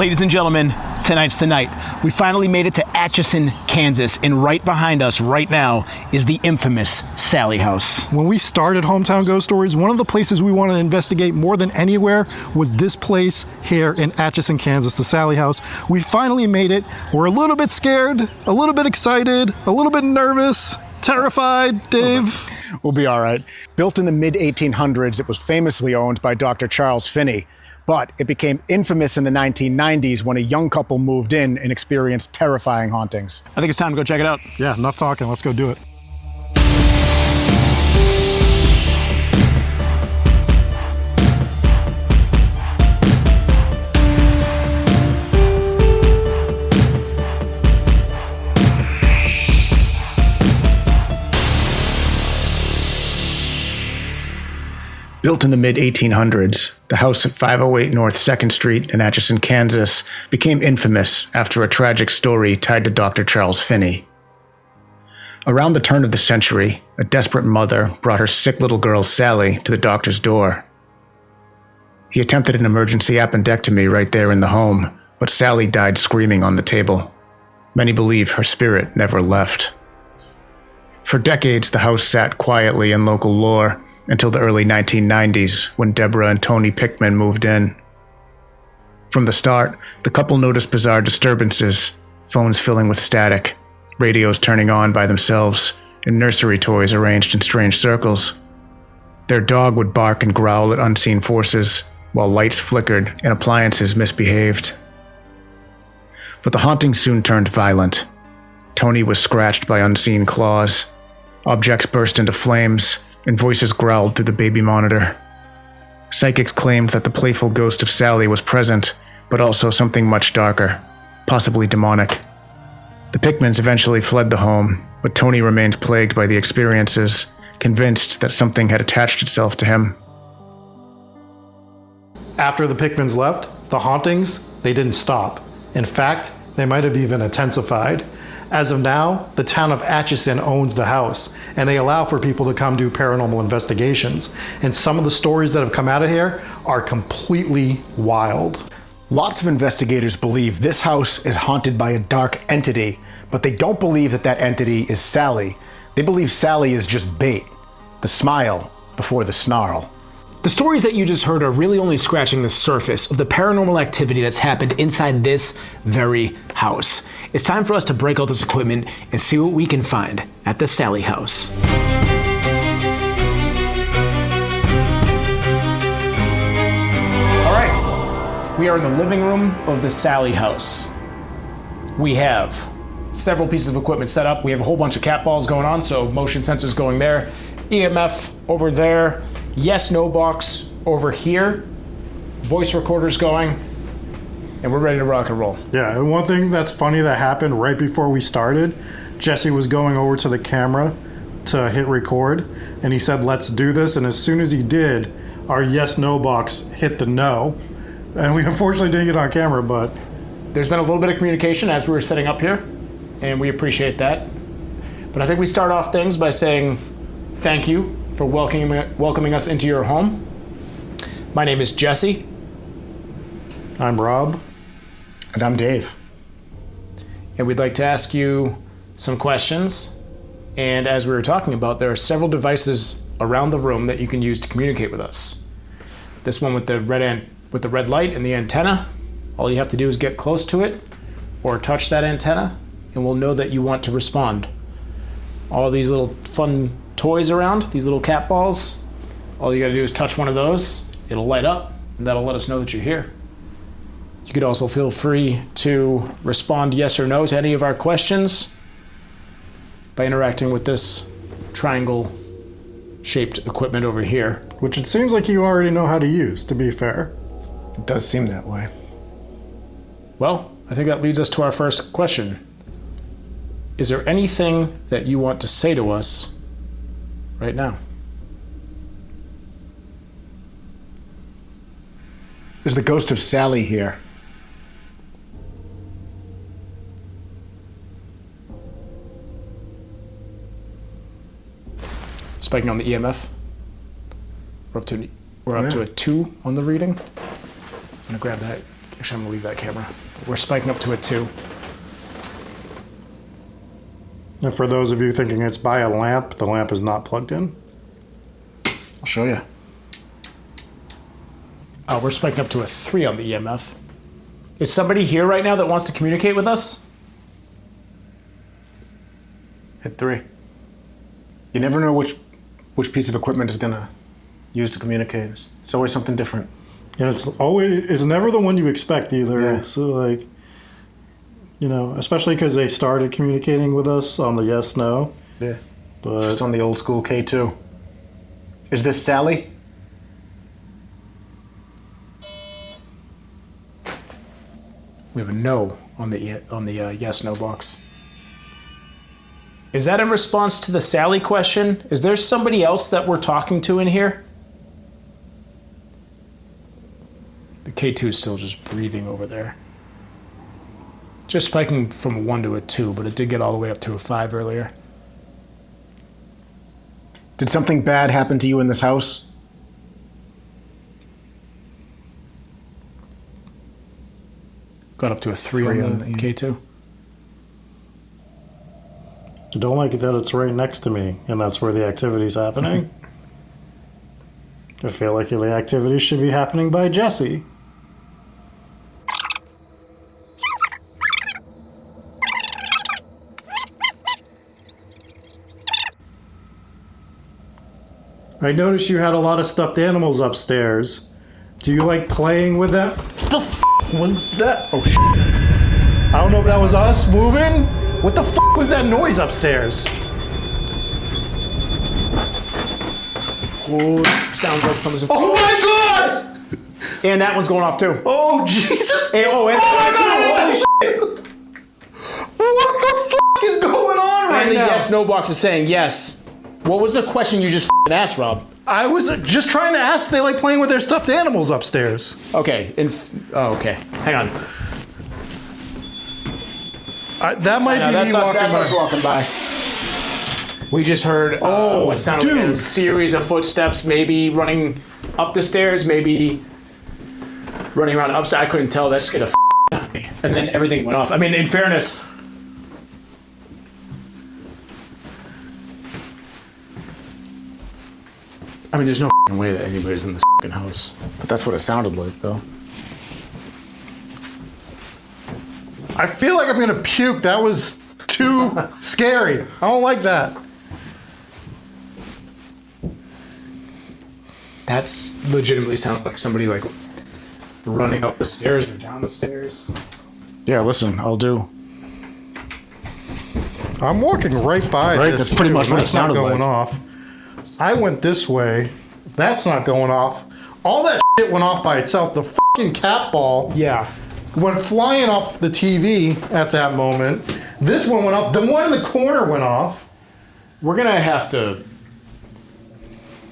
Ladies and gentlemen, tonight's the night. We finally made it to Atchison, Kansas, and right behind us right now is the infamous Sallie House. When we started Hometown Ghost Stories, one of the places we wanted to investigate more than anywhere was this place here in Atchison, Kansas, the Sallie House. We finally made it. We're a little bit scared, a little bit excited, a little bit nervous, terrified. Dave? We'll be all right. Built in the mid-1800s, it was famously owned by Dr. Charles Finney. But it became infamous in the 1990s when a young couple moved in and experienced terrifying hauntings. I think it's time to go check it out. Yeah, enough talking. Let's go do it. Built in the mid-1800s, the house at 508 North 2nd Street in Atchison, Kansas, became infamous after a tragic story tied to Dr. Charles Finney. Around the turn of the century, a desperate mother brought her sick little girl Sallie to the doctor's door. He attempted an emergency appendectomy right there in the home, but Sallie died screaming on the table. Many believe her spirit never left. For decades, the house sat quietly in local lore, until the early 1990s, when Deborah and Tony Pickman moved in. From the start, the couple noticed bizarre disturbances, phones filling with static, radios turning on by themselves, and nursery toys arranged in strange circles. Their dog would bark and growl at unseen forces, while lights flickered and appliances misbehaved. But the haunting soon turned violent. Tony was scratched by unseen claws, objects burst into flames, and voices growled through the baby monitor. Psychics claimed that the playful ghost of Sallie was present, but also something much darker, possibly demonic. The Pickmans eventually fled the home, but Tony remained plagued by the experiences, convinced that something had attached itself to him. After the Pickmans left, the hauntings, they didn't stop. In fact, they might have even intensified. As of now, the town of Atchison owns the house, and they allow for people to come do paranormal investigations. And some of the stories that have come out of here are completely wild. Lots of investigators believe this house is haunted by a dark entity, but they don't believe that that entity is Sallie. They believe Sallie is just bait, the smile before the snarl. The stories that you just heard are really only scratching the surface of the paranormal activity that's happened inside this very house. It's time for us to break out this equipment and see what we can find at the Sallie House. All right, we are in the living room of the Sallie House. We have several pieces of equipment set up. We have a whole bunch of cat balls going on, so motion sensors going there, EMF over there, yes, no box over here, voice recorders going, and we're ready to rock and roll. Yeah, and one thing that's funny that happened right before we started, Jesse was going over to the camera to hit record, and he said, let's do this, and as soon as he did, our yes-no box hit the no, and we unfortunately didn't get on camera, but... There's been a little bit of communication as we were setting up here, and we appreciate that. But I think we start off things by saying thank you for welcoming us into your home. My name is Jesse. I'm Rob. And I'm Dave. And we'd like to ask you some questions. And as we were talking about, there are several devices around the room that you can use to communicate with us. This one with the red light and the antenna, all you have to do is get close to it or touch that antenna, and we'll know that you want to respond. All these little fun toys around, these little cat balls, all you gotta do is touch one of those, it'll light up, and that'll let us know that you're here. You could also feel free to respond yes or no to any of our questions by interacting with this triangle-shaped equipment over here. Which it seems like you already know how to use, to be fair. It does seem that way. Well, I think that leads us to our first question. Is there anything that you want to say to us right now? There's the ghost of Sallie here. Spiking on the EMF. We're up to a 2 on the reading. I'm gonna grab that Actually, I'm gonna leave that camera. We're spiking up to a 2. And for those of you thinking it's by a lamp, the lamp is not plugged in. I'll show you. We're spiking up to a 3 on the EMF. Is somebody here right now that wants to communicate with us? Hit 3. You never know which piece of equipment is gonna use to communicate. It's always something different. And it's never the one you expect either. Yeah. It's like, especially because they started communicating with us on the yes, no. Yeah. But Just on the old school K2. Is this Sallie? We have a no on the yes no box. Is that in response to the Sallie question? Is there somebody else that we're talking to in here? The K2 is still just breathing over there. Just spiking from a 1 to a 2, but it did get all the way up to a 5 earlier. Did something bad happen to you in this house? Got up to a 3 on the K2. I don't like it that it's right next to me, and that's where the activity's happening. I feel like the activity should be happening by Jesse. I noticed you had a lot of stuffed animals upstairs. Do you like playing with them? The f was that? Oh shit. I don't know if that was us moving. What the f was that noise upstairs? Oh, sounds like someone's. Oh my god! And that one's going off too. Oh Jesus! And, oh my god! What the f is going on right and the now? yes no box is saying yes. What was the question you just asked, Rob? I was just trying to ask if they like playing with their stuffed animals upstairs. Okay. Okay. Hang on. That might be that's me us walking by. We just heard what sounded like a series of footsteps, maybe running up the stairs, maybe running around upside. I couldn't tell. That scared the out of me. And then everything went off. I mean, in fairness. I mean, there's no way that anybody's in this house. But that's what it sounded like, though. I feel like I'm gonna puke. That was too scary. I don't like that. That's legitimately sounded like somebody like running up the stairs or down the stairs. Yeah, listen, I'll do. I'm walking right by Right, this. that's pretty much what it That's not sounded going like. off. I went this way. That's not going off. All that shit went off by itself. The fucking cat ball Yeah. went flying off the TV at that moment. This one went off. The one in the corner went off. We're gonna have to.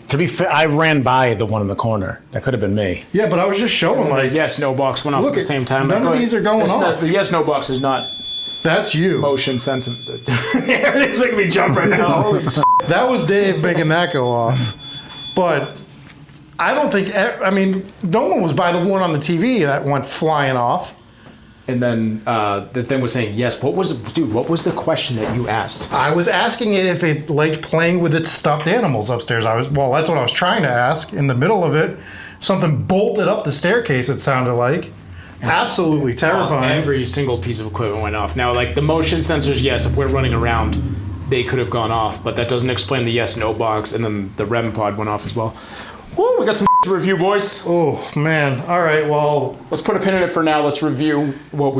To be fair, I ran by the one in the corner. That could have been me. Yeah, but I was just showing The like yes no box went off Look, at the same time. none of these are going off. The yes no box is not that's you. motion sensitive. Everything's making me jump right now. Holy shit. That was Dave making that go off. But I don't think, I mean, no one was by the one on the TV that went flying off. And then the thing was saying yes. What was the question that you asked? I was asking it if it liked playing with its stuffed animals upstairs. That's what I was trying to ask. In the middle of it, something bolted up the staircase, it sounded like. Absolutely terrifying. Every single piece of equipment went off. Now, like the motion sensors, yes, if we're running around, they could have gone off, but that doesn't explain the yes no box. And then the REM pod went off as well. Woo, we got some to review, boys. Oh man! All right, well, Let's put a pin in it for now. Let's review what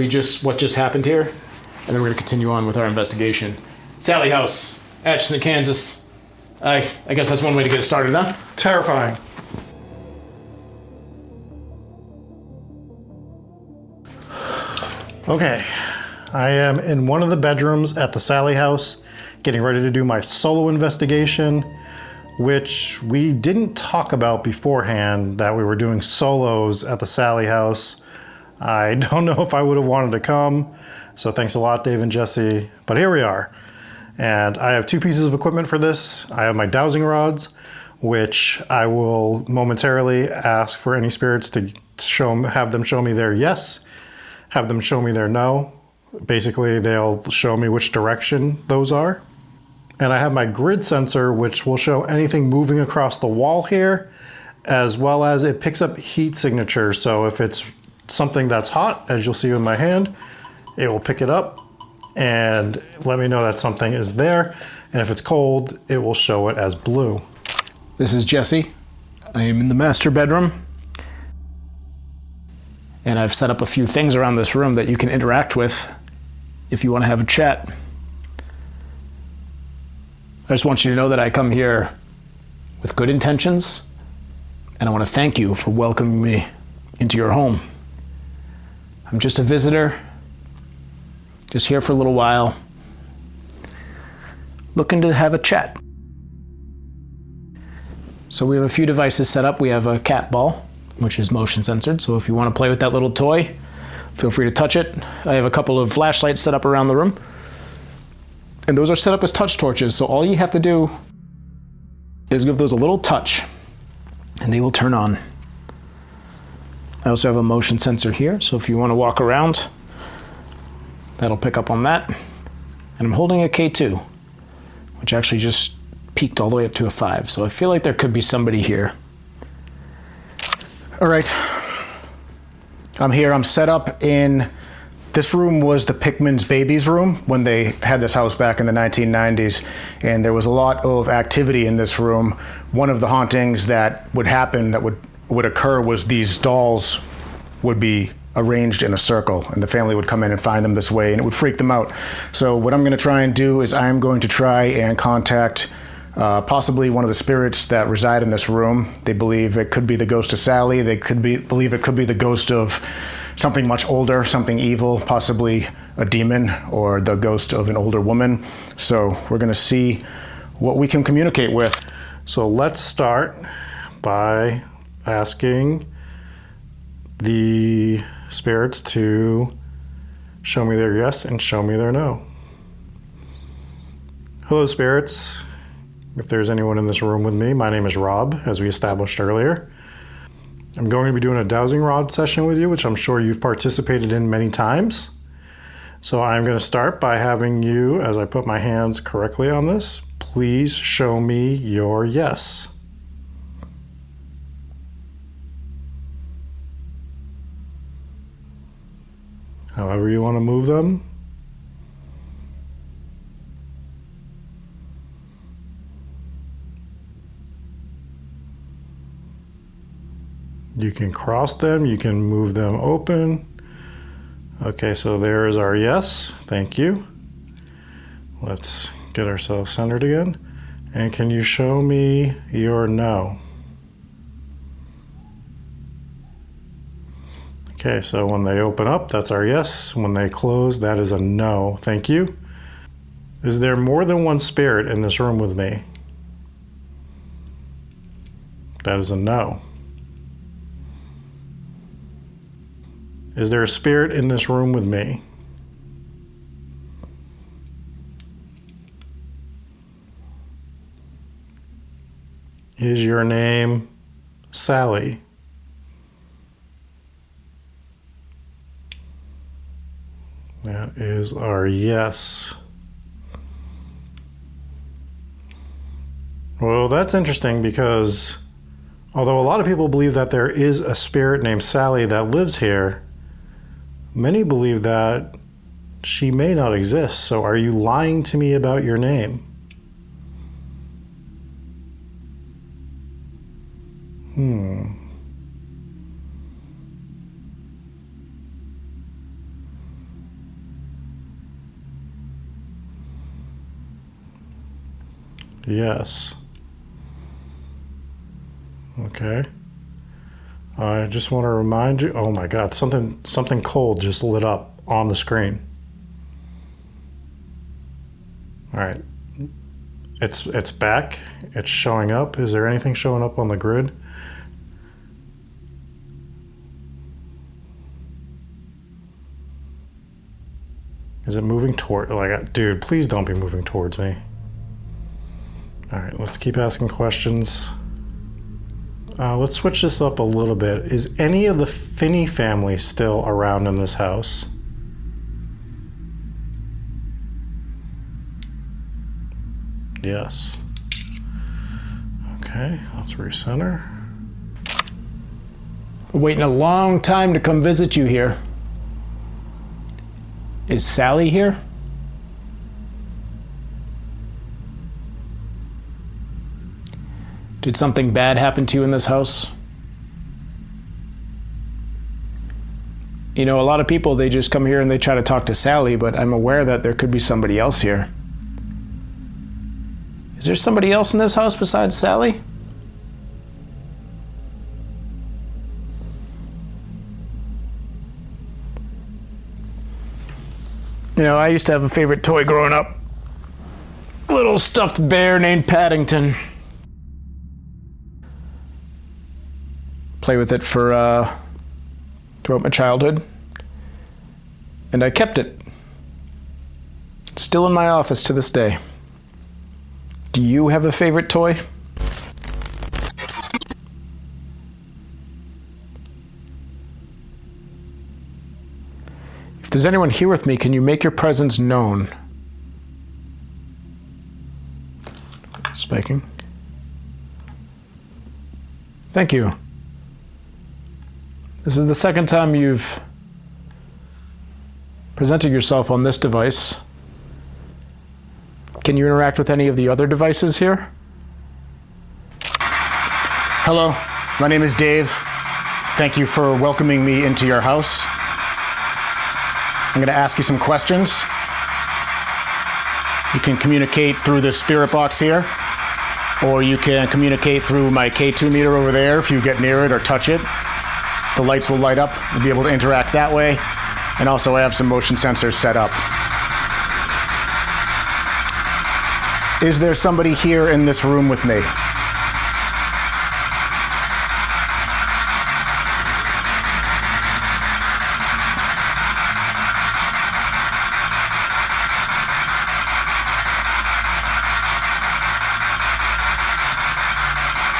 just happened here, and then we're gonna continue on with our investigation. Sallie House, Atchison, Kansas. I guess that's one way to get it started, huh? terrifying. Okay, I am in one of the bedrooms at the Sallie House, getting ready to do my solo investigation, which we didn't talk about beforehand, that we were doing solos at the Sallie House. I don't know if I would have wanted to come, so thanks a lot, Dave and Jesse, but here we are. And I have two pieces of equipment for this. I have my dowsing rods, which I will momentarily ask for any spirits to have them show me their yes, have them show me their no. Basically, they'll show me which direction those are. And I have my grid sensor, which will show anything moving across the wall here, as well as it picks up heat signatures. So if it's something that's hot, as you'll see with my hand, it will pick it up and let me know that something is there. And if it's cold, it will show it as blue. This is Jesse. I am in the master bedroom. And I've set up a few things around this room that you can interact with if you want to have a chat. I just want you to know that I come here with good intentions, and I want to thank you for welcoming me into your home. I'm just a visitor, just here for a little while, looking to have a chat. So we have a few devices set up. We have a cat ball, which is motion censored, so if you want to play with that little toy, feel free to touch it. I have a couple of flashlights set up around the room, and those are set up as touch torches, so all you have to do is give those a little touch, and they will turn on. I also have a motion sensor here, so if you want to walk around, that'll pick up on that. And I'm holding a K2, which actually just peaked all the way up to a 5, so I feel like there could be somebody here. All right. I'm here. I'm set up in, this room was the Pickman's babies room when they had this house back in the 1990s, and there was a lot of activity in this room. One of the hauntings that would happen, that would occur, was these dolls would be arranged in a circle, and the family would come in and find them this way, and it would freak them out. So what I'm going to try and do is I'm going to try and contact possibly one of the spirits that reside in this room. They believe it could be the ghost of Sallie. They believe it could be the ghost of something much older, something evil, possibly a demon or the ghost of an older woman. So we're going to see what we can communicate with. So let's start by asking the spirits to show me their yes and show me their no. Hello, spirits. If there's anyone in this room with me, my name is Rob, as we established earlier. I'm going to be doing a dowsing rod session with you, which I'm sure you've participated in many times. So I'm going to start by having you, as I put my hands correctly on this, please show me your yes. However you want to move them. You can cross them, you can move them open. Okay, so there is our yes. Thank you. Let's get ourselves centered again. And can you show me your no? Okay, so when they open up, that's our yes. When they close, that is a no. Thank you. Is there more than one spirit in this room with me? That is a no. Is there a spirit in this room with me? Is your name Sallie? That is our yes. Well, that's interesting because although a lot of people believe that there is a spirit named Sallie that lives here, many believe that she may not exist. So are you lying to me about your name? Yes. Okay. I just want to remind you, oh my God, something cold just lit up on the screen. All right. It's back. It's showing up. Is there anything showing up on the grid? Is it moving toward, like, dude, please don't be moving towards me. All right, let's keep asking questions. Let's switch this up a little bit. Is any of the Finney family still around in this house? Yes. Okay, let's recenter. Waiting a long time to come visit you here. Is Sallie here? Did something bad happen to you in this house? You know, a lot of people, they just come here and they try to talk to Sallie, but I'm aware that there could be somebody else here. Is there somebody else in this house besides Sallie? You know, I used to have a favorite toy growing up. A little stuffed bear named Paddington. Play with it for throughout my childhood. And I kept it. It's still in my office to this day. Do you have a favorite toy? If there's anyone here with me, can you make your presence known? Spiking. Thank you. This is the second time you've presented yourself on this device. Can you interact with any of the other devices here? Hello, my name is Dave. Thank you for welcoming me into your house. I'm going to ask you some questions. You can communicate through the spirit box here, or you can communicate through my K2 meter over there if you get near it or touch it. The lights will light up. You'll be able to interact that way. And also I have some motion sensors set up. Is there somebody here in this room with me?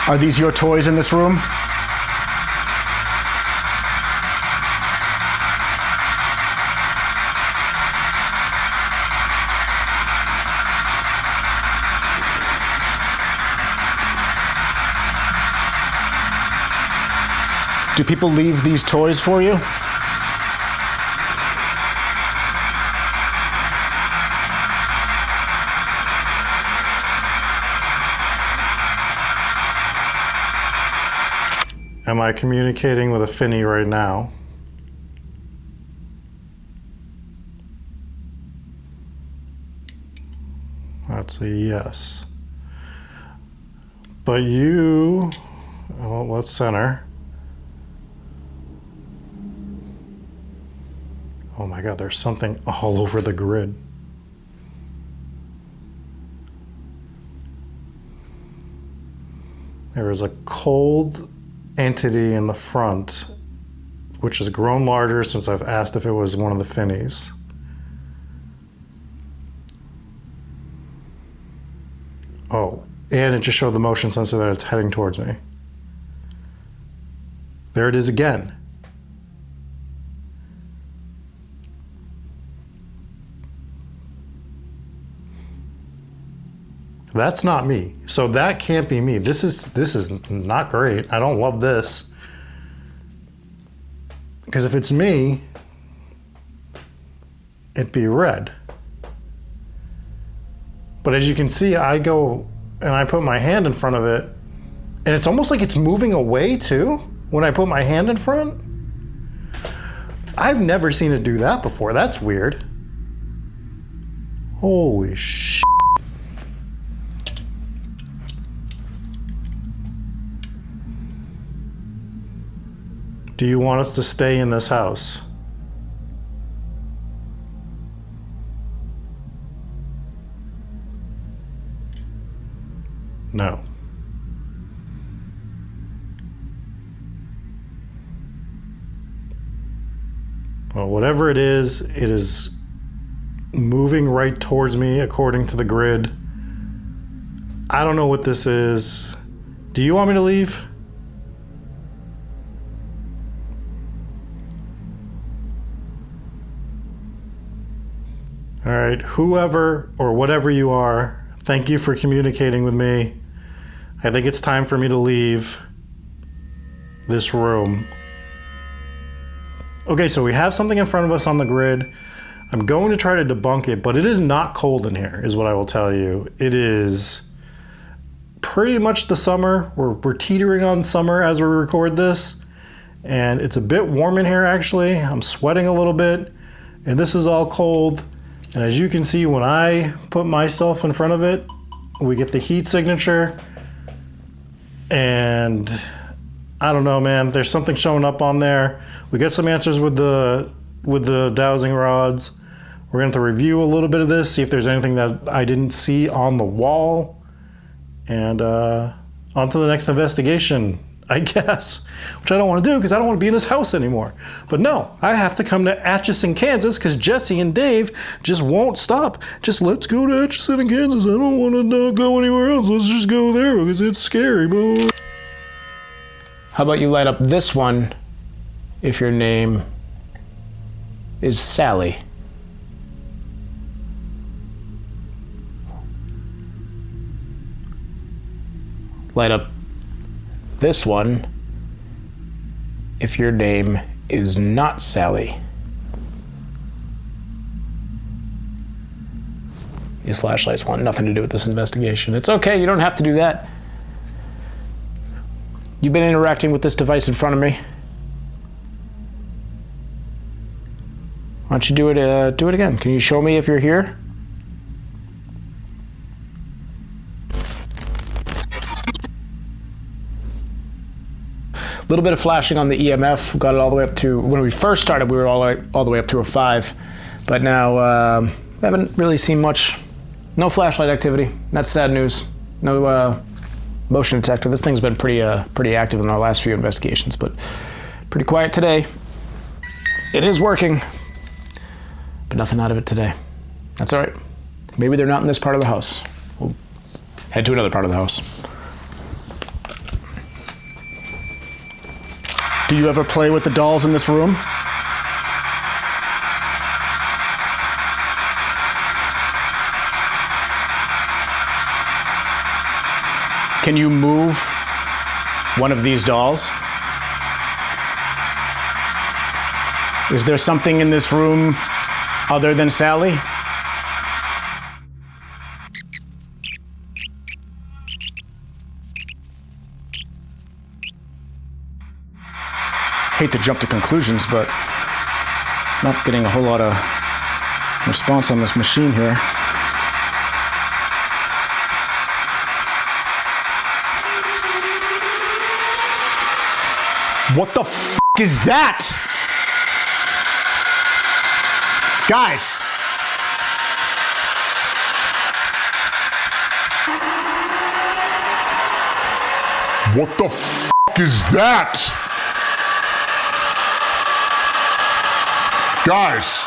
Are these your toys in this room? Do people leave these toys for you? Am I communicating with a Finney right now? That's a yes. But you, well, let's center. Oh my God, there's something all over the grid. There is a cold entity in the front, which has grown larger since I've asked if it was one of the Finneys. Oh, and it just showed the motion sensor that it's heading towards me. There it is again. That's not me. So that can't be me. This is not great. I don't love this. Because if it's me, it'd be red. But as you can see, I go and I put my hand in front of it, and it's almost like it's moving away too when I put my hand in front. I've never seen it do that before. That's weird. Holy shit. Do you want us to stay in this house? No. Well, whatever it is moving right towards me according to the grid. I don't know what this is. Do you want me to leave? All right, whoever or whatever you are, thank you for communicating with me. I think it's time for me to leave this room. Okay, so we have something in front of us on the grid. I'm going to try to debunk it, but it is not cold in here, is what I will tell you. It is pretty much the summer. We're teetering on summer as we record this. And it's a bit warm in here, actually. I'm sweating a little bit. And this is all cold. And as you can see, when I put myself in front of it, we get the heat signature. And I don't know, man. There's something showing up on there. We get some answers with the dowsing rods. We're going to have to review a little bit of this, see if there's anything that I didn't see on the wall. And on to the next investigation, I guess, which I don't want to do because I don't want to be in this house anymore. But no, I have to come to Atchison, Kansas because Jesse and Dave just won't stop. Just let's go to Atchison, Kansas. I don't want to go anywhere else. Let's just go there because it's scary. Blah. How about you light up this one if your name is Sally? Light up this one if your name is not Sally. These flashlights want nothing to do with this investigation. It's okay, you don't have to do that. You've been interacting with this device in front of me. Why don't you do it again? Can you show me if you're here? A little bit of flashing on the EMF. Got it all the way up to, when we first started, we were all the way up to a 5. But now, we haven't really seen much. No flashlight activity. That's sad news. No motion detector. This thing's been pretty active in our last few investigations, but pretty quiet today. It is working, but nothing out of it today. That's all right. Maybe they're not in this part of the house. We'll head to another part of the house. Do you ever play with the dolls in this room? Can you move one of these dolls? Is there something in this room other than Sally? Hate to jump to conclusions, but not getting a whole lot of response on this machine here. What the f*** is that? Guys! What the f*** is that? Guys!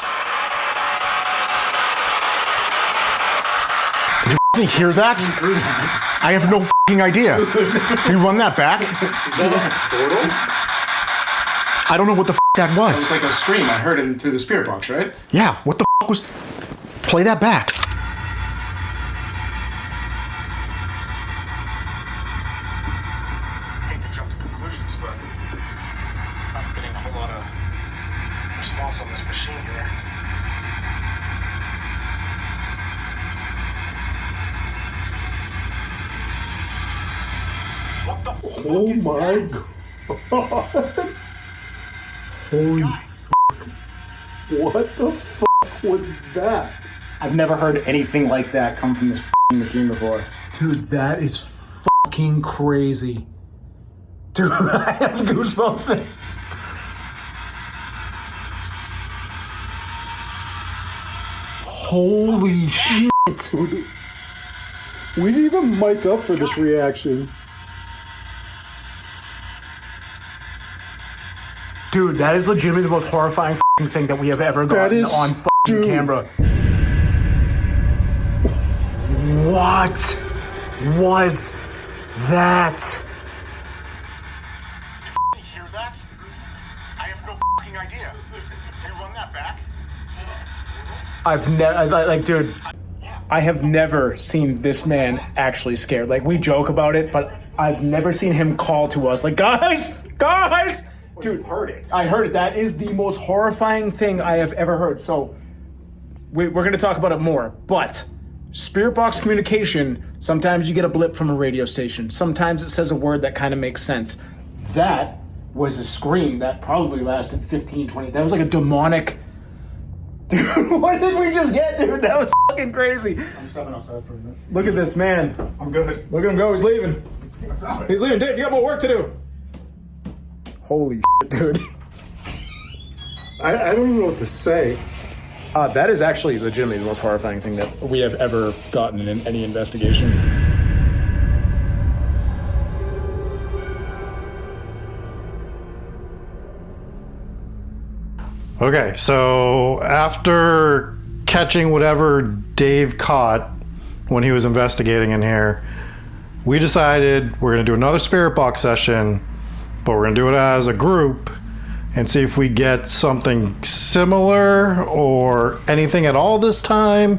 Did you f***ing hear that? I have no f***ing idea. Can you run that back? I don't know what the f*** that was. It's like a scream. I heard it through the spirit box, right? Yeah, what the f*** was... Play that back. Hate to jump to conclusions, but not getting a whole lot of response on this machine here. What the f*** Oh is my that? god. Holy fuck. What the fuck was that? I've never heard anything like that come from this f***ing machine before. Dude, that is fucking crazy. Dude, I have goosebumps, man. Holy shit. Dude. We didn't even mic up for this reaction. Dude, that is legitimately the most horrifying fucking thing that we have ever gotten on fucking camera. What was that? Did you hear that? I have no f***ing idea. Can you run that back? I've never, like, dude, I have never seen this man actually scared. Like, we joke about it, but I've never seen him call to us, like, guys! Dude, You heard it. I heard it. That is the most horrifying thing I have ever heard. So, we're going to talk about it more, but spirit box communication, sometimes you get a blip from a radio station. Sometimes it says a word that kind of makes sense. That was a scream that probably lasted 15, 20. That was like a demonic... Dude, what did we just get, dude? That was fucking crazy. I'm stepping outside for a minute. Look at this man. I'm good. Look at him go. He's leaving. He's leaving. Dave, you got more work to do. Holy shit, dude. I don't even know what to say. That is actually legitimately the most horrifying thing that we have ever gotten in any investigation. Okay, so after catching whatever Dave caught when he was investigating in here, we decided we're going to do another spirit box session, but we're going to do it as a group and see if we get something similar or anything at all this time.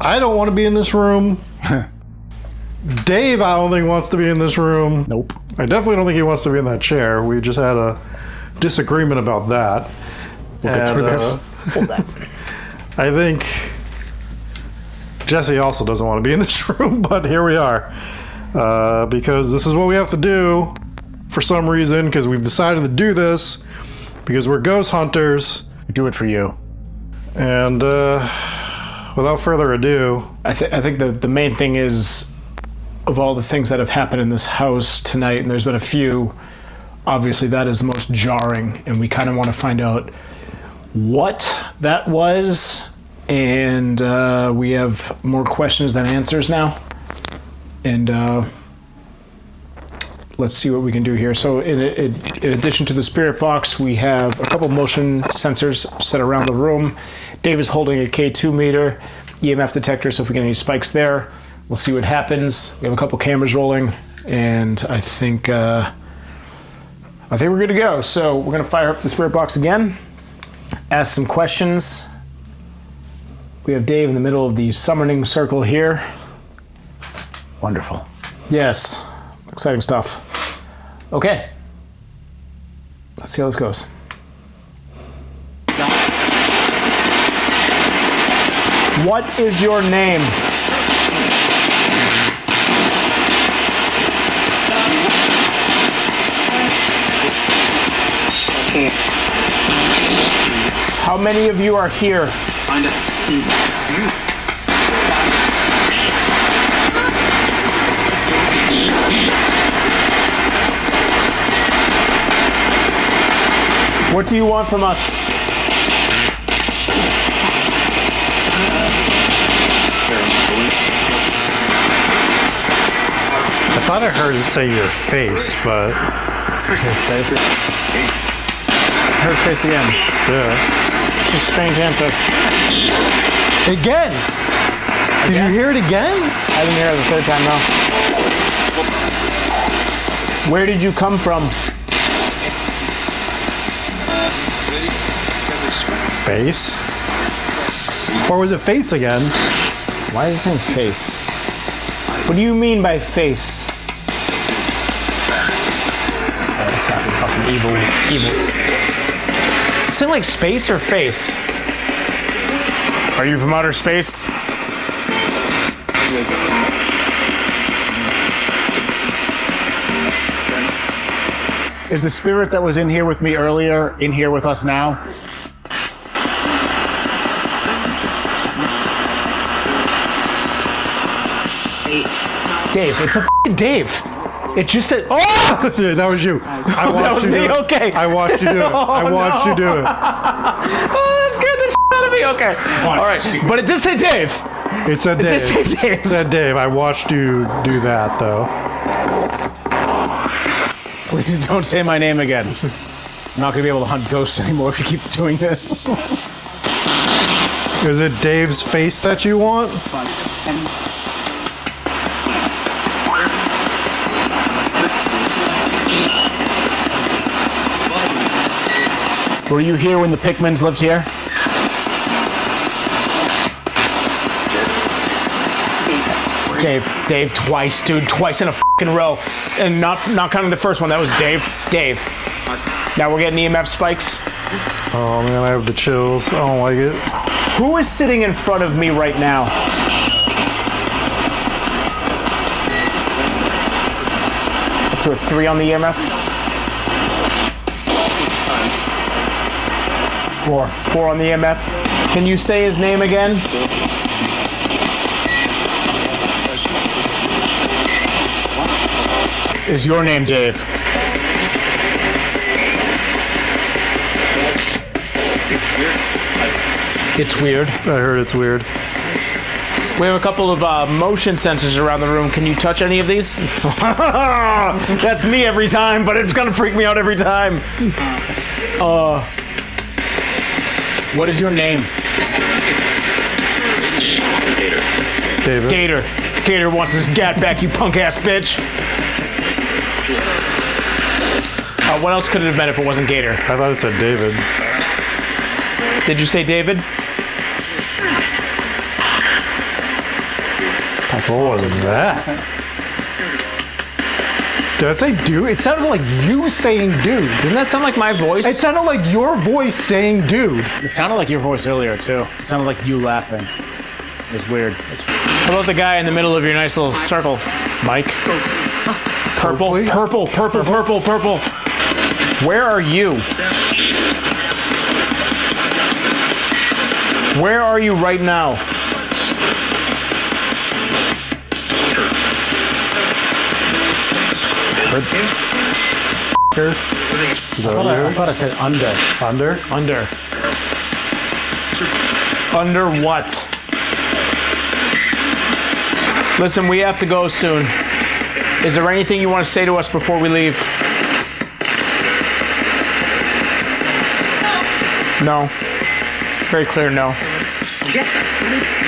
I don't want to be in this room. Dave, I don't think wants to be in this room. Nope. I definitely don't think he wants to be in that chair. We just had a disagreement about that. We'll get through this. Hold that. I think Jesse also doesn't want to be in this room, but here we are. Because this is what we have to do for some reason, because we've decided to do this because we're ghost hunters. We do it for you. And without further ado, I think the main thing is, of all the things that have happened in this house tonight, and there's been a few, obviously that is the most jarring, and we kind of want to find out what that was, and we have more questions than answers now. And let's see what we can do here. So in addition to the spirit box, we have a couple motion sensors set around the room. Dave is holding a K2 meter, EMF detector, so if we get any spikes there, we'll see what happens. We have a couple cameras rolling, and I think we're good to go. So we're going to fire up the spirit box again, ask some questions. We have Dave in the middle of the summoning circle here. Wonderful. Yes, exciting stuff. Okay, let's see how this goes. What is your name? How many of you are here? What do you want from us? I thought I heard it say your face, but Your face. Her face again. yeah. It's a strange answer. Again? Did you hear it again? I didn't hear it the third time, though. Where did you come from? Face? Or was it face again? Why is it saying face? What do you mean by face? That's happy fucking evil. Is it like space or face? Are you from outer space? Is the spirit that was in here with me earlier in here with us now? Dave, it's a f***ing Dave. It just said, oh! Yeah, that was you. I watched That was you me? do it. Okay. I watched you do it. I watched you do it. Oh, that scared the shit out of me. Okay. All right. But it did say Dave. It said It Dave. just said Dave. It said Dave. I watched you do that, though. Please don't say my name again. I'm not going to be able to hunt ghosts anymore if you keep doing this. Is it Dave's face that you want? Were you here when the Pickmans lived here? Dave, twice, dude, twice in a fucking row. And not counting the first one, that was Dave. Now we're getting EMF spikes. Oh man, I have the chills. I don't like it. Who is sitting in front of me right now? Up to a 3 on the EMF. 4 on the EMF. Can you say his name again? Is your name Dave? It's weird. I heard it's weird. We have a couple of motion sensors around the room. Can you touch any of these? That's me every time, but it's gonna freak me out every time. What is your name? David. Gator wants his gat back, you punk ass bitch. What else could it have been if it wasn't Gator? I thought it said David. Did you say David? What was that? Did I say dude? It sounded like you saying dude. Didn't that sound like my voice? It sounded like your voice saying dude. It sounded like your voice earlier, too. It sounded like you laughing. It was weird. How about the guy in the middle of your nice little circle, Mike? Purple. Where are you? Where are you right now? I thought I said under. Under? Under what? Listen, we have to go soon. Is there anything you want to say to us before we leave? No. Very clear no.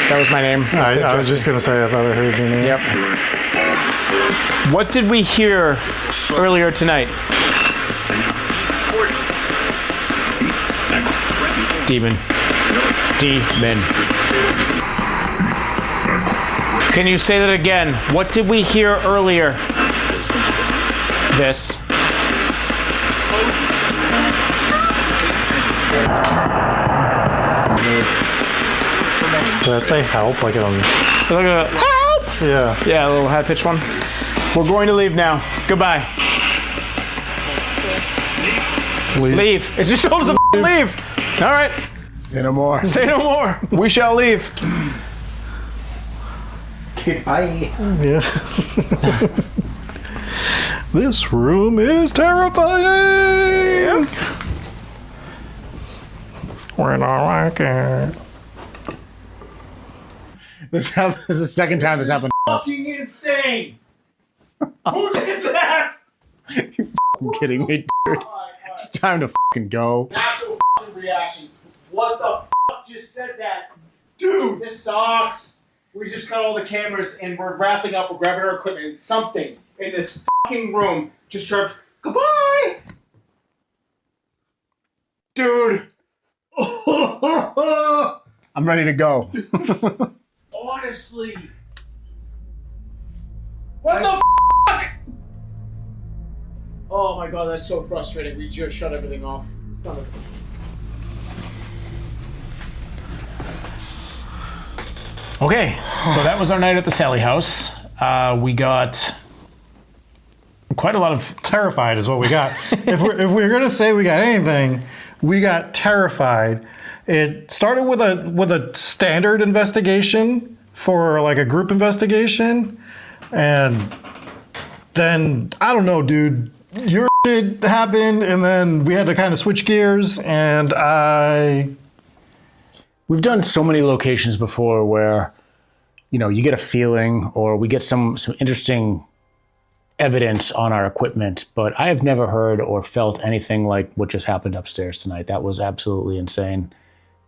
That was my name. I was just going to say I thought I heard your name. Yep. What did we hear earlier tonight? Demon. Can you say that again? What did we hear earlier? This. Did that say help? Like help? Yeah. Yeah, a little high-pitched one. We're going to leave now. Goodbye. Leave. It just told us to leave. All right. Say no more. Say no more. We shall leave. Bye. Yeah. This room is terrifying. We're not like it. This is the second time this happened. Fucking insane. Who did that? You kidding me, dude? It's time to fucking go. Actual fucking reactions. What the fuck just said that? Dude, this sucks. We just cut all the cameras and we're wrapping up. We're grabbing our equipment and something in this fucking room just chirped, goodbye. Dude. I'm ready to go. Honestly. What the fuck? Oh my god, that's so frustrating. We just shut everything off. Son of Okay, so that was our night at the Sallie House. We got quite a lot of... Terrified is what we got. if we're gonna say we got anything, we got terrified. It started with a standard investigation for like a group investigation, and then I don't know, dude. Your shit happened, and then we had to kind of switch gears, and We've done so many locations before where, you know, you get a feeling or we get some interesting evidence on our equipment, but I have never heard or felt anything like what just happened upstairs tonight. That was absolutely insane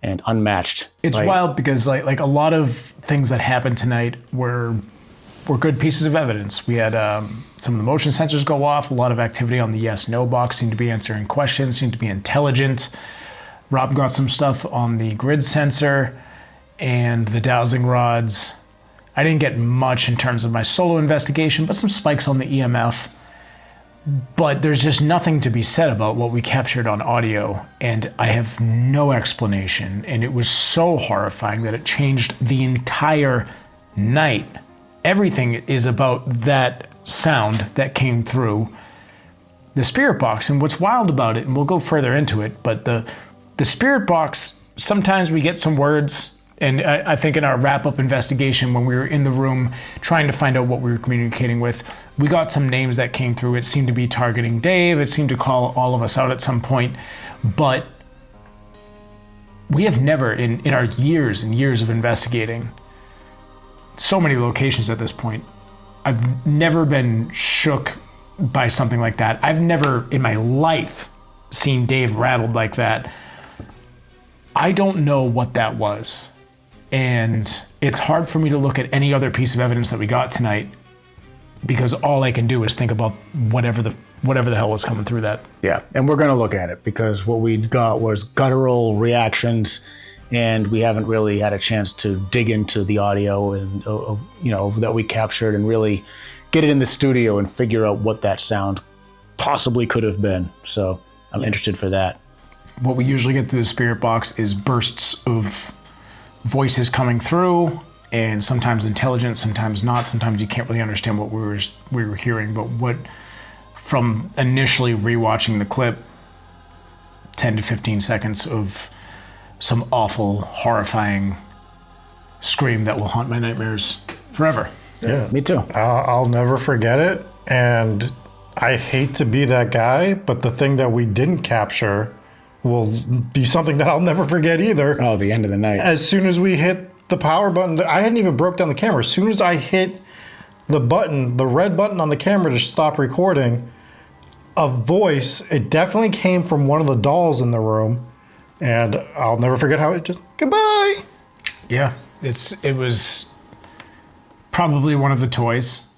and unmatched. It's wild because like a lot of things that happened tonight were good pieces of evidence. We had some of the motion sensors go off, a lot of activity on the yes/no box, seemed to be answering questions, seemed to be intelligent. Rob got some stuff on the grid sensor and the dowsing rods. I didn't get much in terms of my solo investigation, but some spikes on the EMF. But there's just nothing to be said about what we captured on audio, and I have no explanation. And it was so horrifying that it changed the entire night. Everything is about that sound that came through the spirit box. And what's wild about it, and we'll go further into it, but the spirit box, sometimes we get some words. And I think in our wrap-up investigation, when we were in the room trying to find out what we were communicating with, we got some names that came through. It seemed to be targeting Dave. It seemed to call all of us out at some point. But we have never, in our years and years of investigating, so many locations at this point, I've never been shook by something like that. I've never in my life seen Dave rattled like that. I don't know what that was. And it's hard for me to look at any other piece of evidence that we got tonight because all I can do is think about whatever the hell was coming through that. Yeah, and we're going to look at it because what we got was guttural reactions, and we haven't really had a chance to dig into the audio and that we captured and really get it in the studio and figure out what that sound possibly could have been. So I'm interested for that. What we usually get through the spirit box is bursts of voices coming through, and sometimes intelligent, sometimes not. Sometimes you can't really understand what we were hearing. But what, from initially rewatching the clip, 10 to 15 seconds of some awful, horrifying scream that will haunt my nightmares forever. Yeah, me too. I'll never forget it, and I hate to be that guy, but the thing that we didn't capture will be something that I'll never forget either. Oh, the end of the night. As soon as we hit the power button, I hadn't even broke down the camera. As soon as I hit the button, the red button on the camera to stop recording, a voice, it definitely came from one of the dolls in the room, and I'll never forget how it just, goodbye. Yeah, it was probably one of the toys.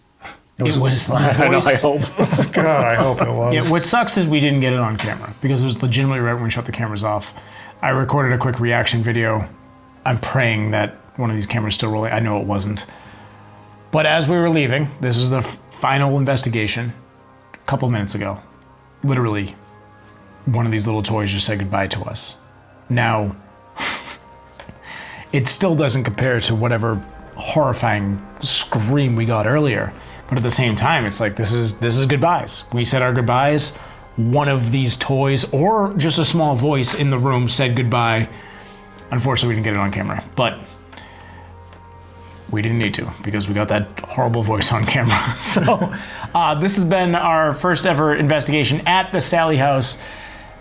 It was the voice. I hope. God, I hope it was. Yeah, what sucks is we didn't get it on camera because it was legitimately right when we shut the cameras off. I recorded a quick reaction video. I'm praying that one of these cameras still rolling. I know it wasn't. But as we were leaving, this is the final investigation, a couple minutes ago. Literally, one of these little toys just said goodbye to us. Now, it still doesn't compare to whatever horrifying scream we got earlier. But at the same time, it's like, this is goodbyes. We said our goodbyes. One of these toys, or just a small voice in the room, said goodbye. Unfortunately, we didn't get it on camera, but we didn't need to because we got that horrible voice on camera. So this has been our first ever investigation at the Sallie House,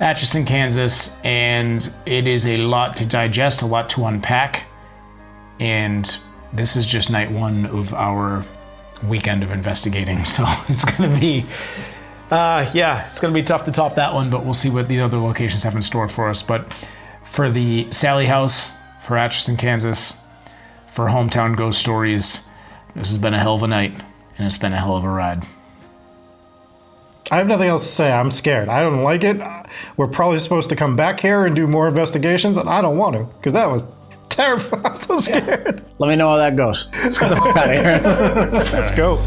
Atchison, Kansas, and it is a lot to digest, a lot to unpack. And this is just night one of our weekend of investigating, so it's gonna be it's gonna be tough to top that one, but we'll see what the other locations have in store for us. But for the Sallie House, for Atchison, Kansas, for Hometown Ghost Stories, this has been a hell of a night, and it's been a hell of a ride. I have nothing else to say. I'm scared. I don't like it. We're probably supposed to come back here and do more investigations, and I don't want to because that was terrible. I'm so scared. Let me know how that goes. Let's get the fuck out of here. Let's go.